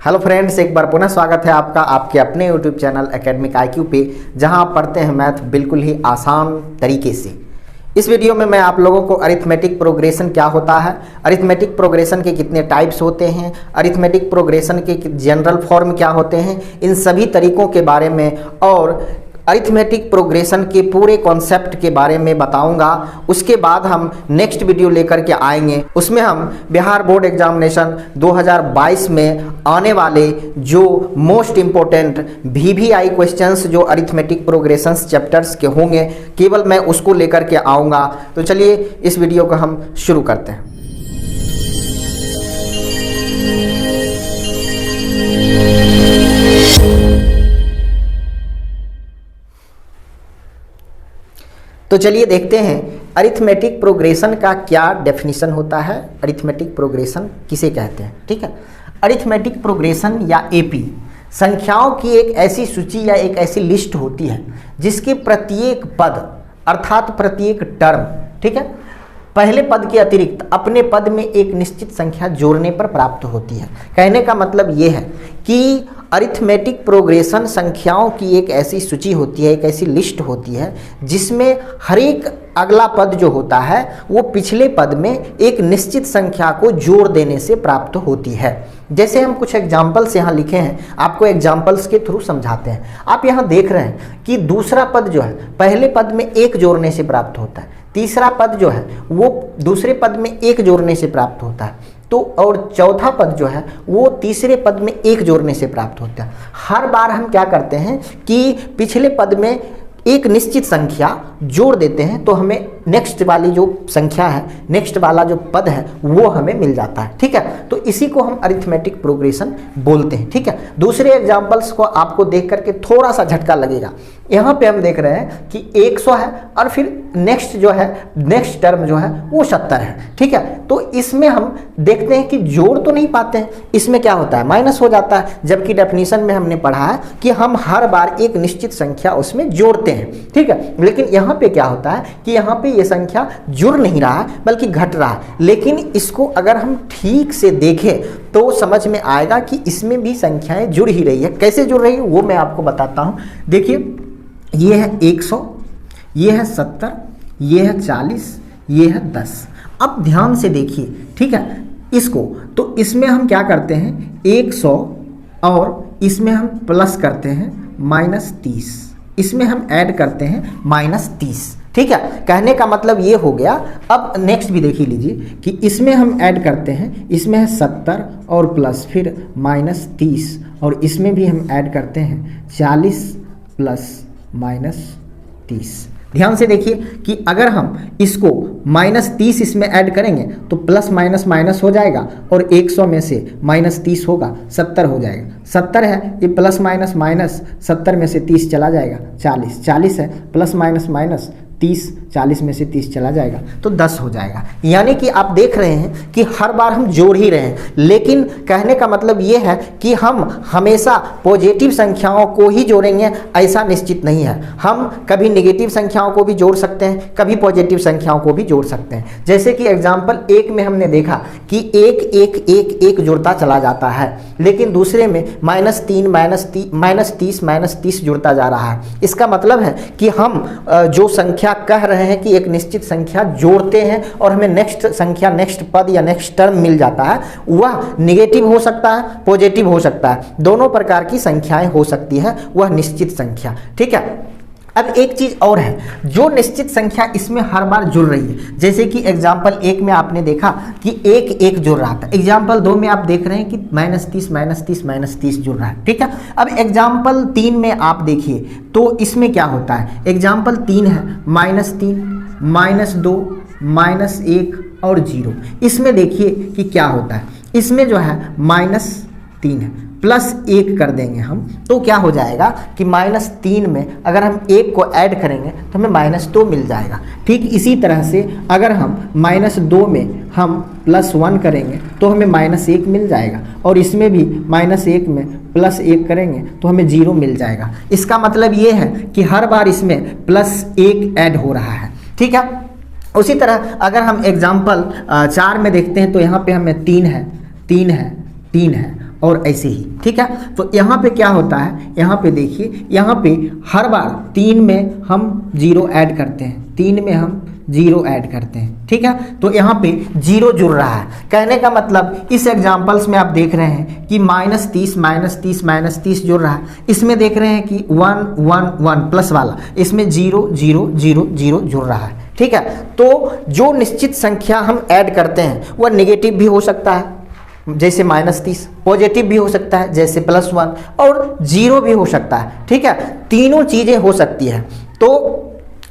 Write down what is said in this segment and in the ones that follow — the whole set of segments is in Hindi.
हेलो फ्रेंड्स, एक बार पुनः स्वागत है आपका आपके अपने यूट्यूब चैनल एकेडमिक IQ पे, जहां आप पढ़ते हैं मैथ बिल्कुल ही आसान तरीके से। इस वीडियो में मैं आप लोगों को अरिथमेटिक प्रोग्रेशन क्या होता है, अरिथमेटिक प्रोग्रेशन के कितने टाइप्स होते हैं, अरिथमेटिक प्रोग्रेशन के जनरल फॉर्म क्या होते हैं, इन सभी तरीकों के बारे में और अरिथमेटिक प्रोग्रेशन के पूरे कॉन्सेप्ट के बारे में बताऊंगा। उसके बाद हम नेक्स्ट वीडियो लेकर के आएंगे, उसमें हम बिहार बोर्ड एग्जामिनेशन 2022 में आने वाले जो मोस्ट इम्पोर्टेंट VVI क्वेश्चंस जो अरिथमेटिक प्रोग्रेशंस चैप्टर्स के होंगे, केवल मैं उसको लेकर के आऊँगा। तो चलिए इस वीडियो को हम शुरू करते हैं। तो चलिए देखते हैं अरिथमेटिक प्रोग्रेशन का क्या डेफिनेशन होता है, अरिथमेटिक प्रोग्रेशन किसे कहते हैं। ठीक है, अरिथमेटिक प्रोग्रेशन या AP संख्याओं की एक ऐसी सूची या एक ऐसी लिस्ट होती है जिसके प्रत्येक पद अर्थात प्रत्येक टर्म, ठीक है, पहले पद के अतिरिक्त अपने पद में एक निश्चित संख्या जोड़ने पर प्राप्त होती है। कहने का मतलब ये है कि अरिथमेटिक प्रोग्रेशन संख्याओं की एक ऐसी सूची होती है, एक ऐसी लिस्ट होती है जिसमें हर एक अगला पद जो होता है वो पिछले पद में एक निश्चित संख्या को जोड़ देने से प्राप्त होती है। जैसे हम कुछ एग्जाम्पल्स यहाँ लिखे हैं, आपको एग्जाम्पल्स के थ्रू समझाते हैं। आप यहाँ देख रहे हैं कि दूसरा पद जो है पहले पद में एक जोड़ने से प्राप्त होता है, तीसरा पद जो है वो दूसरे पद में एक जोड़ने से प्राप्त होता है, तो और चौथा पद जो है वो तीसरे पद में एक जोड़ने से प्राप्त होता है। हर बार हम क्या करते हैं कि पिछले पद में एक निश्चित संख्या जोड़ देते हैं तो हमें नेक्स्ट वाली जो संख्या है, नेक्स्ट वाला जो पद है वो हमें मिल जाता है। ठीक है, तो इसी को हम अरिथमेटिक प्रोग्रेशन बोलते हैं। ठीक है, दूसरे एग्जांपल्स को आपको देख करके थोड़ा सा झटका लगेगा। यहाँ पे हम देख रहे हैं कि 100 है और फिर नेक्स्ट जो है नेक्स्ट टर्म जो है वो 70 है। ठीक है, तो इसमें हम देखते हैं कि जोड़ तो नहीं पाते हैं, इसमें क्या होता है माइनस हो जाता है, जबकि डेफिनेशन में हमने पढ़ा है कि हम हर बार एक निश्चित संख्या उसमें जोड़ते हैं। ठीक है, लेकिन यहाँ पे क्या होता है कि यहाँ पे ये संख्या जुड़ नहीं रहा है बल्कि घट रहा है। लेकिन इसको अगर हम ठीक से देखें तो समझ में आएगा कि इसमें भी संख्याएं जुड़ ही रही है। कैसे जुड़ रही है वो मैं आपको बताता हूँ। देखिए, ये है 100, ये है 70, ये है 40, ये है 10। अब ध्यान से देखिए, ठीक है, इसको तो इसमें हम क्या करते हैं 100 और इसमें हम प्लस करते हैं -30, इसमें हम ऐड करते हैं -30। ठीक है, कहने का मतलब ये हो गया। अब नेक्स्ट भी देख लीजिए कि इसमें हम ऐड करते हैं, इसमें है 70 और प्लस फिर -30 और इसमें भी हम ऐड करते हैं 40 प्लस -30। ध्यान से देखिए कि अगर हम इसको -30 इसमें ऐड करेंगे तो प्लस माइनस माइनस हो जाएगा और 100 में से -30 होगा 70 हो जाएगा। 70 है, ये प्लस माइनस माइनस 70 में से 30 चला जाएगा 40, 40 है प्लस माइनस माइनस 30, 40 में से 30 चला जाएगा तो 10 हो जाएगा। यानी कि आप देख रहे हैं कि हर बार हम जोड़ ही रहे हैं, लेकिन कहने का मतलब ये है कि हम हमेशा पॉजिटिव संख्याओं को ही जोड़ेंगे ऐसा निश्चित नहीं है। हम कभी नेगेटिव संख्याओं को भी जोड़ सकते हैं, कभी पॉजिटिव संख्याओं को भी जोड़ सकते हैं। जैसे कि एग्जाम्पल 1 में हमने देखा कि 1 1 1 1 जुड़ता चला जाता है, लेकिन दूसरे में -30 -30 जुड़ता जा रहा है। इसका मतलब है कि हम जो संख्या कह रहे हैं कि एक निश्चित संख्या जोड़ते हैं और हमें नेक्स्ट संख्या, नेक्स्ट पद या नेक्स्ट टर्म मिल जाता है, वह नेगेटिव हो सकता है, पॉजिटिव हो सकता है, दोनों प्रकार की संख्याएं हो सकती है, वह निश्चित संख्या। ठीक है, अब एक चीज और है, जो निश्चित संख्या इसमें हर बार जुड़ रही है। जैसे कि एग्जाम्पल 1 में आपने देखा कि 1 1 जुड़ रहा था, एग्जाम्पल 2 में आप देख रहे हैं कि -30 जुड़ रहा है। ठीक है, अब एग्जाम्पल 3 में आप देखिए तो इसमें क्या होता है। एग्जाम्पल 3 है -3 -2 -1 और 0। इसमें देखिए कि क्या होता है, इसमें जो है -3 है, +1 कर देंगे हम तो क्या हो जाएगा कि -3 में अगर हम 1 को ऐड करेंगे तो हमें -2 मिल जाएगा। ठीक इसी तरह से अगर हम -2 में हम +1 करेंगे तो हमें -1 मिल जाएगा और इसमें भी -1 में +1 करेंगे तो हमें 0 मिल जाएगा। इसका मतलब ये है कि हर बार इसमें +1 ऐड हो रहा है। ठीक है, उसी तरह अगर हम एग्जाम्पल 4 में देखते हैं तो यहाँ पे हमें 3 है 3 है और ऐसे ही, ठीक है। तो यहाँ पे क्या होता है, यहाँ पे देखिए, यहाँ पे हर बार 3 में हम 0 ऐड करते हैं, 3 में हम 0 ऐड करते हैं, ठीक है। तो यहाँ पे 0 जुड़ रहा है। कहने का मतलब इस एग्जाम्पल्स में आप देख रहे हैं कि -30 -30 -30 जुड़ रहा है। इसमें देख रहे हैं कि 1 1 1 प्लस वाला, इसमें 0 0 0 0 जुड़ रहा है, ठीक है। तो जो निश्चित संख्या हम ऐड करते हैं वह नेगेटिव भी हो सकता है जैसे -30, पॉजिटिव भी हो सकता है जैसे +1 और 0 भी हो सकता है, ठीक है। तीनों चीज़ें हो सकती है। तो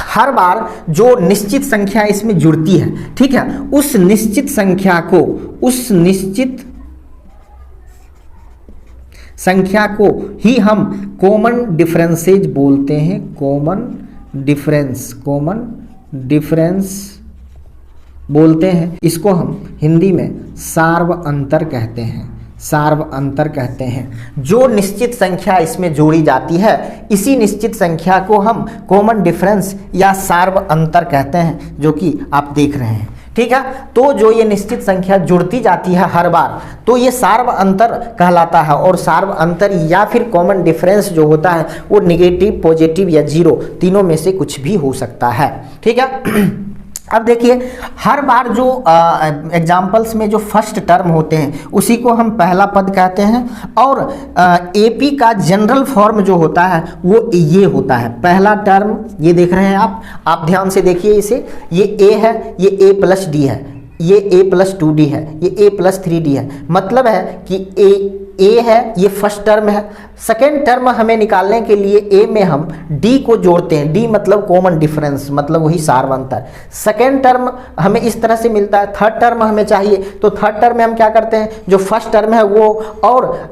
हर बार जो निश्चित संख्या इसमें जुड़ती है, ठीक है, उस निश्चित संख्या को ही हम कॉमन डिफरेंसेज बोलते हैं। कॉमन डिफरेंस बोलते हैं। इसको हम हिंदी में सार्व अंतर कहते हैं। सार्व अंतर कहते हैं। जो निश्चित संख्या इसमें जोड़ी जाती है, इसी निश्चित संख्या को हम कॉमन डिफरेंस या सार्व अंतर कहते हैं, जो कि आप देख रहे हैं, ठीक है। तो जो ये निश्चित संख्या जुड़ती जाती है हर बार, तो ये सार्व अंतर कहलाता है। और सार्व अंतर या फिर कॉमन डिफरेंस जो होता है वो निगेटिव, पॉजिटिव या 0 तीनों में से कुछ भी हो सकता है, ठीक है। अब देखिए, हर बार जो एग्जाम्पल्स में जो फर्स्ट टर्म होते हैं उसी को हम पहला पद कहते हैं। और एपी का जनरल फॉर्म जो होता है वो ये होता है। पहला टर्म ये देख रहे हैं आप ध्यान से देखिए इसे, ये ए है, ये a+d है, ये a+2d है, ये a+3d है। मतलब है कि ए है, ये फर्स्ट टर्म है। सेकेंड टर्म हमें निकालने के लिए ए में हम डी को जोड़ते हैं। डी मतलब कॉमन डिफरेंस, मतलब वही सार्व अंतर। सेकेंड टर्म हमें इस तरह से मिलता है। थर्ड टर्म हमें चाहिए, तो थर्ड टर्म में हम क्या करते हैं, जो फर्स्ट टर्म है वो और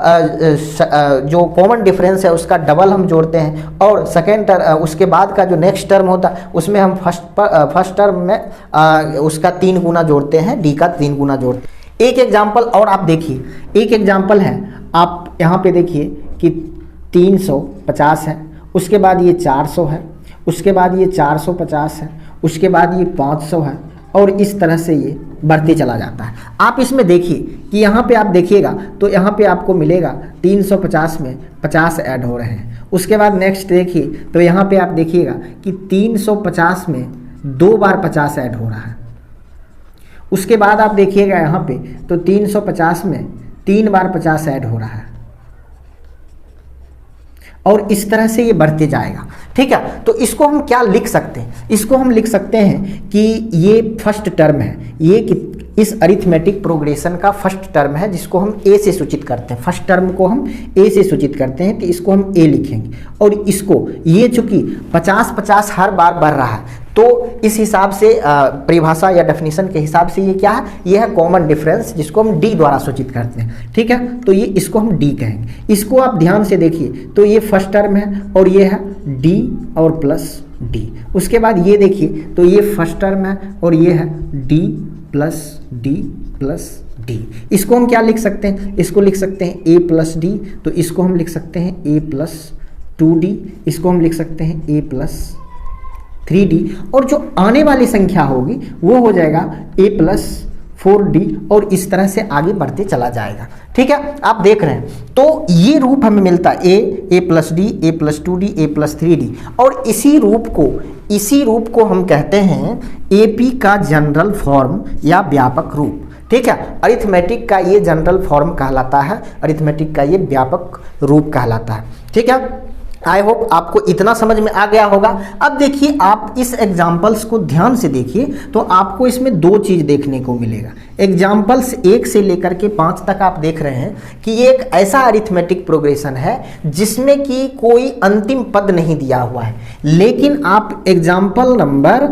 जो कॉमन डिफरेंस है उसका डबल हम जोड़ते हैं। और सेकेंड उसके बाद का जो नेक्स्ट टर्म होता है उसमें हम फर्स्ट टर्म में उसका 3 गुना जोड़ते हैं, डी का 3 गुना जोड़ते हैं। एक एग्जाम्पल और आप देखिए, एक एग्जाम्पल है, आप यहाँ पे देखिए कि 350 है, उसके बाद ये 400 है, उसके बाद ये 450 है, उसके बाद ये 500 है, और इस तरह से ये बढ़ते चला जाता है। आप इसमें देखिए कि यहाँ पे आप देखिएगा तो यहाँ पे आपको मिलेगा 350 में 50 ऐड हो रहे हैं। उसके बाद नेक्स्ट देखिए तो यहाँ पे आप देखिएगा कि 350 में 2 बार 50 ऐड हो रहा है। उसके बाद आप देखिएगा यहाँ पे तो 350 में 3 बार 50 ऐड हो रहा है, और इस तरह से ये बढ़ते जाएगा, ठीक है। तो इसको हम क्या लिख सकते हैं, इसको हम लिख सकते हैं कि ये फर्स्ट टर्म है, ये इस अरिथमेटिक प्रोग्रेशन का फर्स्ट टर्म है जिसको हम ए से सूचित करते हैं। फर्स्ट टर्म को हम ए से सूचित करते हैं, तो इसको हम ए लिखेंगे। और इसको ये चूंकि 50-50 हर बार बढ़ रहा है, तो इस हिसाब से परिभाषा या डेफिनेशन के हिसाब से ये क्या है, ये है कॉमन डिफरेंस, जिसको हम डी द्वारा सूचित करते हैं, ठीक है। तो ये इसको हम डी कहेंगे। इसको आप ध्यान से देखिए तो ये फर्स्ट टर्म है और ये है डी और प्लस डी। उसके बाद ये देखिए तो ये फर्स्ट टर्म है और ये है D plus D plus D. इसको हम क्या लिख सकते हैं, इसको लिख सकते हैं ए प्लस डी, तो इसको हम लिख सकते हैं ए प्लस 2d, इसको हम लिख सकते हैं ए प्लस 3d, और जो आने वाली संख्या होगी वो हो जाएगा a प्लस 4d, और इस तरह से आगे बढ़ते चला जाएगा, ठीक है। आप देख रहे हैं तो ये रूप हमें मिलता है a plus D, a plus 2d, a plus 3d, और इसी रूप को हम कहते हैं AP का जनरल फॉर्म या व्यापक रूप, ठीक है। अरिथमेटिक का ये जनरल फॉर्म कहलाता है, अरिथमेटिक का ये व्यापक रूप कहलाता है, ठीक है। आई होप आपको इतना समझ में आ गया होगा। अब देखिए, आप इस एग्जाम्पल्स को ध्यान से देखिए तो आपको इसमें 2 चीज़ देखने को मिलेगा। एग्जाम्पल्स 1 से लेकर के 5 तक आप देख रहे हैं कि ये एक ऐसा अरिथमेटिक प्रोग्रेशन है जिसमें कि कोई अंतिम पद नहीं दिया हुआ है। लेकिन आप एग्जाम्पल नंबर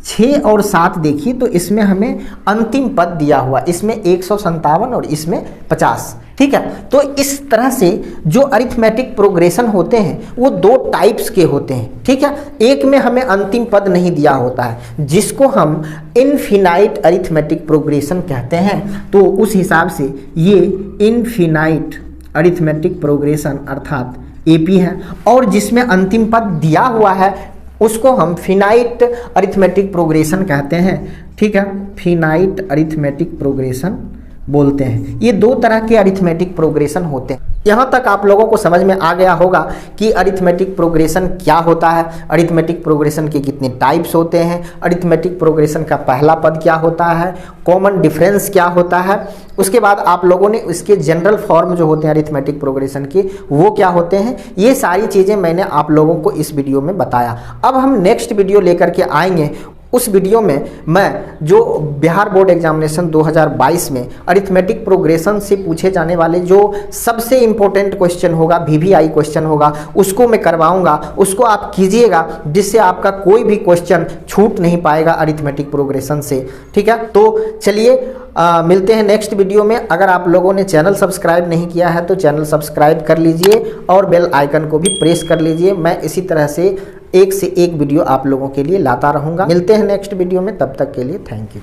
6 और 7 देखिए तो इसमें हमें अंतिम पद दिया हुआ, इसमें 157 और इसमें 50, ठीक है। तो इस तरह से जो अरिथमेटिक प्रोग्रेशन होते हैं वो 2 टाइप्स के होते हैं, ठीक है। एक में हमें अंतिम पद नहीं दिया होता है, जिसको हम इनफिनाइट अरिथमेटिक प्रोग्रेशन कहते हैं। तो उस हिसाब से ये इनफिनाइट अरिथमेटिक प्रोग्रेशन अर्थात एपी है, और जिसमें अंतिम पद दिया हुआ है उसको हम फिनाइट अरिथमेटिक प्रोग्रेशन कहते हैं, ठीक है। फिनाइट अरिथमेटिक प्रोग्रेशन बोलते हैं। ये दो तरह के अरिथमेटिक प्रोग्रेशन होते हैं। यहाँ तक आप लोगों को समझ में आ गया होगा कि अरिथमेटिक प्रोग्रेशन क्या होता है, अरिथमेटिक प्रोग्रेशन के कितने टाइप्स होते हैं, अरिथमेटिक प्रोग्रेशन का पहला पद क्या होता है, कॉमन डिफरेंस क्या होता है। उसके बाद आप लोगों ने इसके जनरल फॉर्म जो होते हैं अरिथमेटिक प्रोग्रेशन के वो क्या होते हैं। ये सारी चीज़ें मैंने आप लोगों को इस वीडियो में बताया। अब हम नेक्स्ट वीडियो लेकर के आएंगे। उस वीडियो में मैं जो बिहार बोर्ड एग्जामिनेशन 2022 में अरिथमेटिक प्रोग्रेशन से पूछे जाने वाले जो सबसे इम्पोर्टेंट क्वेश्चन होगा, वीवीआई क्वेश्चन होगा, उसको मैं करवाऊंगा। उसको आप कीजिएगा जिससे आपका कोई भी क्वेश्चन छूट नहीं पाएगा अरिथमेटिक प्रोग्रेशन से। ठीक है, तो चलिए मिलते हैं नेक्स्ट वीडियो में। अगर आप लोगों ने चैनल सब्सक्राइब नहीं किया है तो चैनल सब्सक्राइब कर लीजिए और बेल आइकन को भी प्रेस कर लीजिए। मैं इसी तरह से एक वीडियो आप लोगों के लिए लाता रहूँगा। मिलते हैं नेक्स्ट वीडियो में, तब तक के लिए थैंक यू।